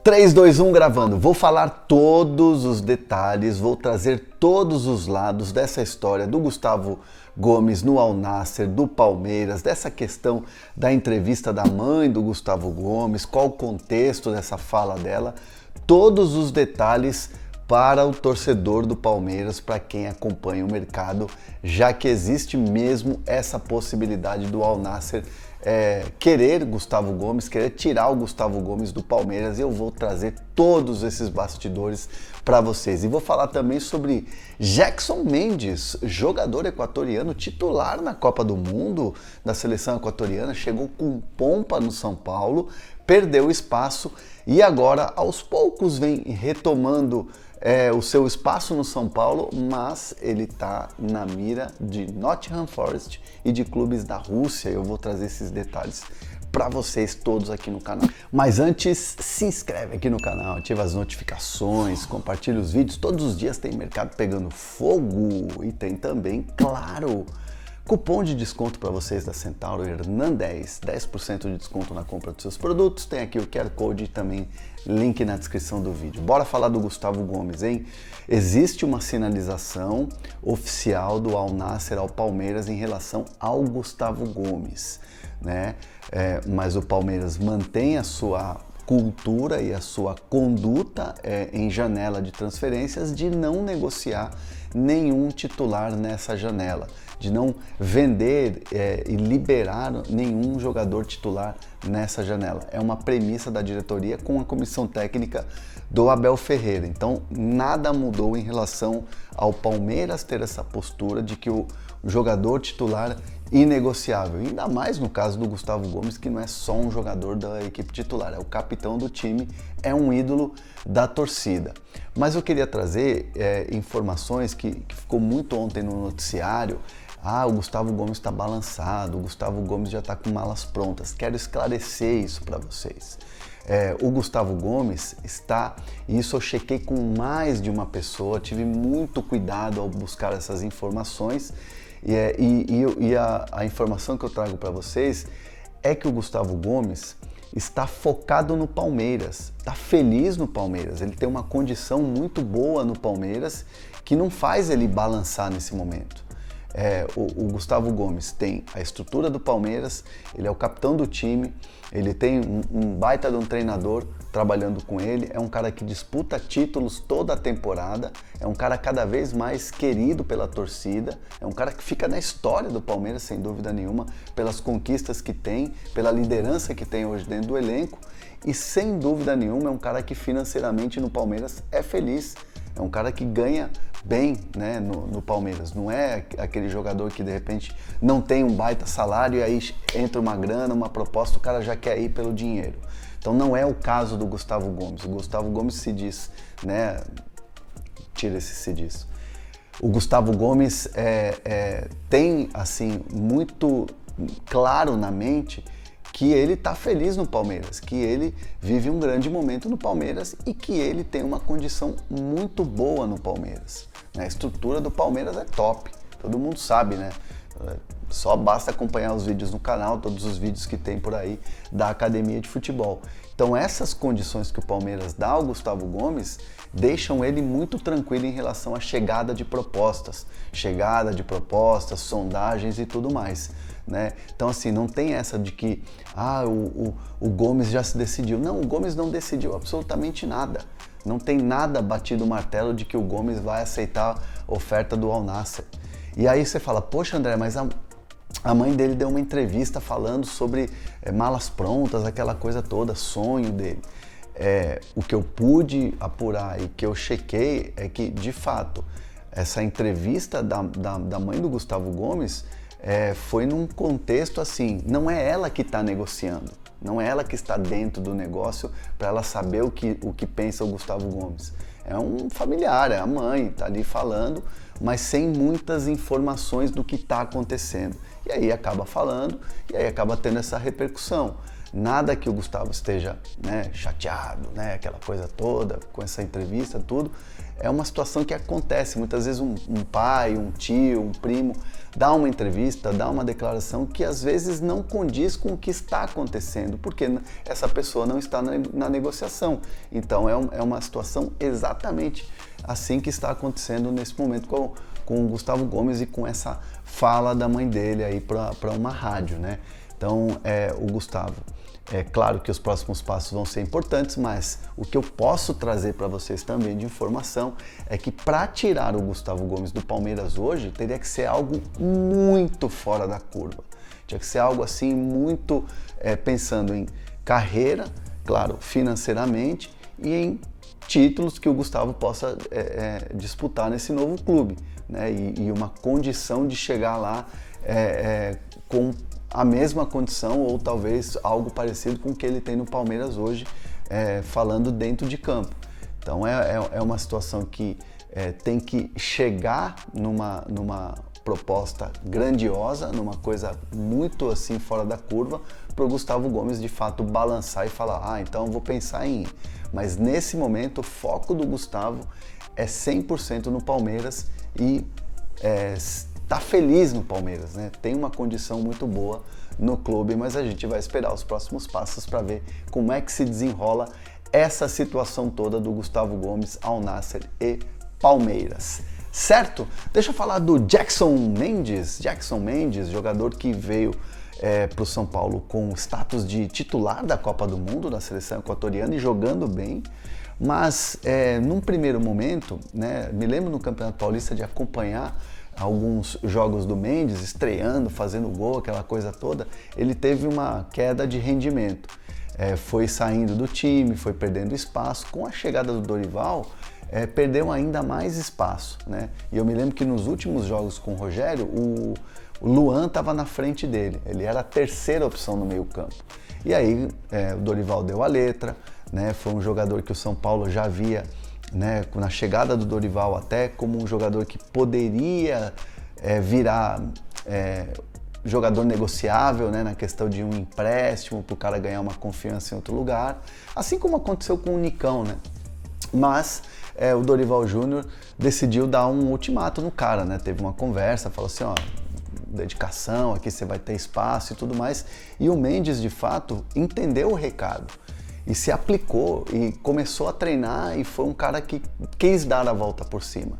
3, 2, 1 gravando. Vou falar todos os detalhes, vou trazer todos os lados dessa história do Gustavo Gomes no Al Nassr, do Palmeiras, dessa questão da entrevista da mãe do Gustavo Gomes, qual o contexto dessa fala dela, todos os detalhes para o torcedor do Palmeiras, para quem acompanha o mercado, já que existe mesmo essa possibilidade do Al Nassr querer Gustavo Gomes, querer tirar o Gustavo Gomes do Palmeiras, e eu vou trazer todos esses bastidores para vocês. E vou falar também sobre Jackson Mendes, jogador equatoriano titular na Copa do Mundo da seleção equatoriana, chegou com pompa no São Paulo, perdeu espaço e agora aos poucos vem retomando o seu espaço no São Paulo, mas ele está na mira de Nottingham Forest e de clubes da Rússia. Eu vou trazer esses detalhes para vocês todos aqui no canal. Mas antes, se inscreve aqui no canal, ativa as notificações, compartilha os vídeos. Todos os dias tem mercado pegando fogo e tem também, claro, cupom de desconto para vocês da Centauro, Hernan10, 10% de desconto na compra dos seus produtos. Tem aqui o QR Code e também link na descrição do vídeo. Bora falar do Gustavo Gomes, hein? Existe uma sinalização oficial do Al Nassr ao Palmeiras em relação ao Gustavo Gomes, né? Mas o Palmeiras mantém a sua cultura e a sua conduta em janela de transferências de não negociar nenhum titular nessa janela, de não vender e liberar nenhum jogador titular nessa janela. É uma premissa da diretoria com a comissão técnica do Abel Ferreira. Então nada mudou em relação ao Palmeiras ter essa postura de que o jogador titular inegociável, ainda mais no caso do Gustavo Gomes, que não é só um jogador da equipe titular, é o capitão do time, é um ídolo da torcida. Mas eu queria trazer informações que ficou muito ontem no noticiário. O Gustavo Gomes está balançado, o Gustavo Gomes já está com malas prontas. Quero esclarecer isso para vocês. O Gustavo Gomes está, e isso eu chequei com mais de uma pessoa, tive muito cuidado ao buscar essas informações, e a informação que eu trago para vocês é que o Gustavo Gomes está focado no Palmeiras, está feliz no Palmeiras, ele tem uma condição muito boa no Palmeiras que não faz ele balançar nesse momento. O Gustavo Gomes tem a estrutura do Palmeiras, ele é o capitão do time, ele tem um baita de um treinador trabalhando com ele, é um cara que disputa títulos toda a temporada, é um cara cada vez mais querido pela torcida, é um cara que fica na história do Palmeiras, sem dúvida nenhuma, pelas conquistas que tem, pela liderança que tem hoje dentro do elenco, e sem dúvida nenhuma é um cara que financeiramente no Palmeiras é feliz. É um cara que ganha bem, né, no Palmeiras. Não é aquele jogador que de repente não tem um baita salário e aí entra uma grana, uma proposta, o cara já quer ir pelo dinheiro. Então não é o caso do Gustavo Gomes. O Gustavo Gomes se diz, né? Tira esse se diz. O Gustavo Gomes tem assim muito claro na mente que ele está feliz no Palmeiras, que ele vive um grande momento no Palmeiras e que ele tem uma condição muito boa no Palmeiras. A estrutura do Palmeiras é top, todo mundo sabe, né? Só basta acompanhar os vídeos no canal, todos os vídeos que tem por aí da academia de futebol. Então essas condições que o Palmeiras dá ao Gustavo Gomes deixam ele muito tranquilo em relação à chegada de propostas, sondagens e tudo mais, né? Então assim, não tem essa de que o Gomes já se decidiu. Não, o Gomes não decidiu absolutamente nada. Não tem nada batido o martelo de que o Gomes vai aceitar a oferta do Al Nassr. E aí você fala, poxa André, mas a mãe dele deu uma entrevista falando sobre malas prontas, aquela coisa toda, sonho dele. O que eu pude apurar e que eu chequei é que, de fato, essa entrevista da mãe do Gustavo Gomes foi num contexto assim, não é ela que está negociando, não é ela que está dentro do negócio para ela saber o que pensa o Gustavo Gomes. É um familiar, é a mãe, está ali falando, mas sem muitas informações do que está acontecendo. E aí acaba falando, e aí acaba tendo essa repercussão, Nada que o Gustavo esteja, né, chateado, né, aquela coisa toda, com essa entrevista, tudo. É uma situação que acontece. Muitas vezes um pai, um tio, um primo dá uma entrevista, dá uma declaração que às vezes não condiz com o que está acontecendo, porque essa pessoa não está na negociação. Então é uma situação exatamente assim que está acontecendo nesse momento com o Gustavo Gomes e com essa fala da mãe dele aí para uma rádio, né? Então, o Gustavo, é claro que os próximos passos vão ser importantes, mas o que eu posso trazer para vocês também de informação é que para tirar o Gustavo Gomes do Palmeiras hoje, teria que ser algo muito fora da curva. Tinha que ser algo assim muito pensando em carreira, claro, financeiramente, e em títulos que o Gustavo possa disputar nesse novo clube, né? E uma condição de chegar lá com a mesma condição ou talvez algo parecido com o que ele tem no Palmeiras hoje, falando dentro de campo. Então é uma situação que tem que chegar numa proposta grandiosa, numa coisa muito assim fora da curva, para o Gustavo Gomes de fato balançar e falar, então eu vou pensar em ir. Mas nesse momento o foco do Gustavo é 100% no Palmeiras e tá feliz no Palmeiras, né? Tem uma condição muito boa no clube, mas a gente vai esperar os próximos passos para ver como é que se desenrola essa situação toda do Gustavo Gomes, Al Nassr e Palmeiras. Certo? Deixa eu falar do Jackson Mendes. Jackson Mendes, jogador que veio para o São Paulo com status de titular da Copa do Mundo da seleção equatoriana e jogando bem. Mas num primeiro momento, né, me lembro no Campeonato Paulista de acompanhar alguns jogos do Mendes, estreando, fazendo gol, aquela coisa toda. Ele teve uma queda de rendimento, foi saindo do time, foi perdendo espaço. Com a chegada do Dorival, perdeu ainda mais espaço, né? E eu me lembro que nos últimos jogos com o Rogério, o Luan estava na frente dele, ele era a terceira opção no meio campo. E aí o Dorival deu a letra, né? Foi um jogador que o São Paulo já via, né, na chegada do Dorival até como um jogador que poderia virar jogador negociável, né, na questão de um empréstimo para o cara ganhar uma confiança em outro lugar, assim como aconteceu com o Nicão, né? Mas o Dorival Júnior decidiu dar um ultimato no cara, né? Teve uma conversa, falou assim, dedicação, aqui você vai ter espaço e tudo mais. E o Mendes, de fato, entendeu o recado e se aplicou e começou a treinar e foi um cara que quis dar a volta por cima.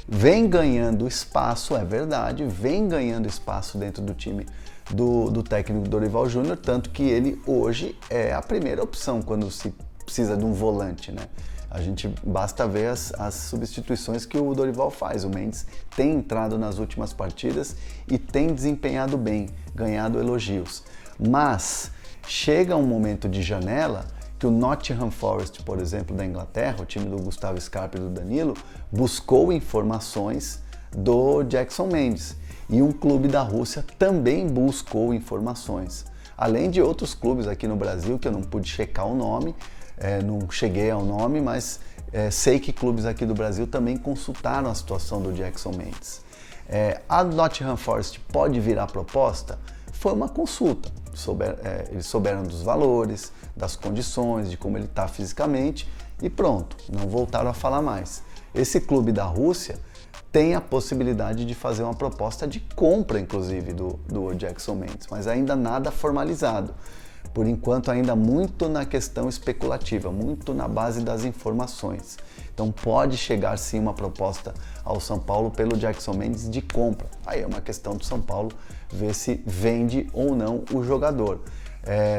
Vem ganhando espaço, é verdade, vem ganhando espaço dentro do time do técnico Dorival Júnior, tanto que ele hoje é a primeira opção quando se precisa de um volante, né? A gente basta ver as substituições que o Dorival faz. O Mendes tem entrado nas últimas partidas e tem desempenhado bem, ganhado elogios. Mas chega um momento de janela que o Nottingham Forest, por exemplo, da Inglaterra, o time do Gustavo Scarpa e do Danilo, buscou informações do Jackson Mendes. E um clube da Rússia também buscou informações. Além de outros clubes aqui no Brasil, que eu não pude checar o nome, não cheguei ao nome, mas sei que clubes aqui do Brasil também consultaram a situação do Jackson Mendes. A Nottingham Forest pode virar proposta? Foi uma consulta. Eles souberam dos valores, das condições, de como ele está fisicamente e pronto, não voltaram a falar mais. Esse clube da Rússia tem a possibilidade de fazer uma proposta de compra, inclusive, do Jackson Mendes, mas ainda nada formalizado. Por enquanto, ainda muito na questão especulativa, muito na base das informações. Então, pode chegar sim uma proposta ao São Paulo pelo Jackson Mendes de compra. Aí é uma questão do São Paulo ver se vende ou não o jogador.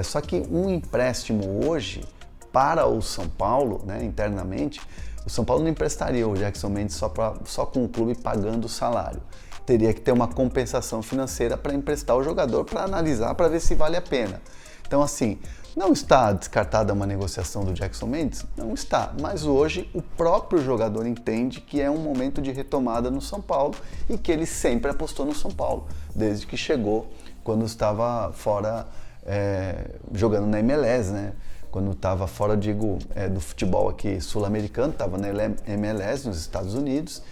Só que um empréstimo hoje para o São Paulo, né, internamente, o São Paulo não emprestaria o Jackson Mendes só com o clube pagando o salário. Teria que ter uma compensação financeira para emprestar o jogador, para analisar, para ver se vale a pena. Então, assim, não está descartada uma negociação do Jackson Mendes? Não está, mas hoje o próprio jogador entende que é um momento de retomada no São Paulo e que ele sempre apostou no São Paulo, desde que chegou, quando estava fora, jogando na MLS, né? Quando estava fora, digo, do futebol aqui sul-americano, estava na MLS nos Estados Unidos,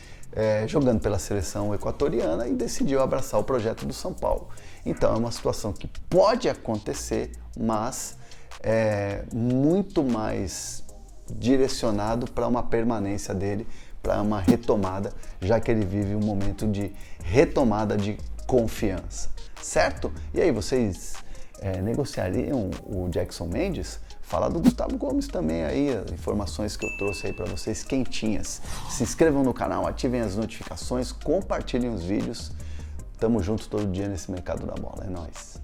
jogando pela seleção equatoriana e decidiu abraçar o projeto do São Paulo. Então é uma situação que pode acontecer, mas muito mais direcionado para uma permanência dele, para uma retomada, já que ele vive um momento de retomada de confiança, certo? E aí, vocês negociariam o Jackson Mendes? Falar do Gustavo Gomes também aí, as informações que eu trouxe aí para vocês quentinhas. Se inscrevam no canal, ativem as notificações, compartilhem os vídeos. Tamo junto todo dia nesse mercado da bola, é nóis!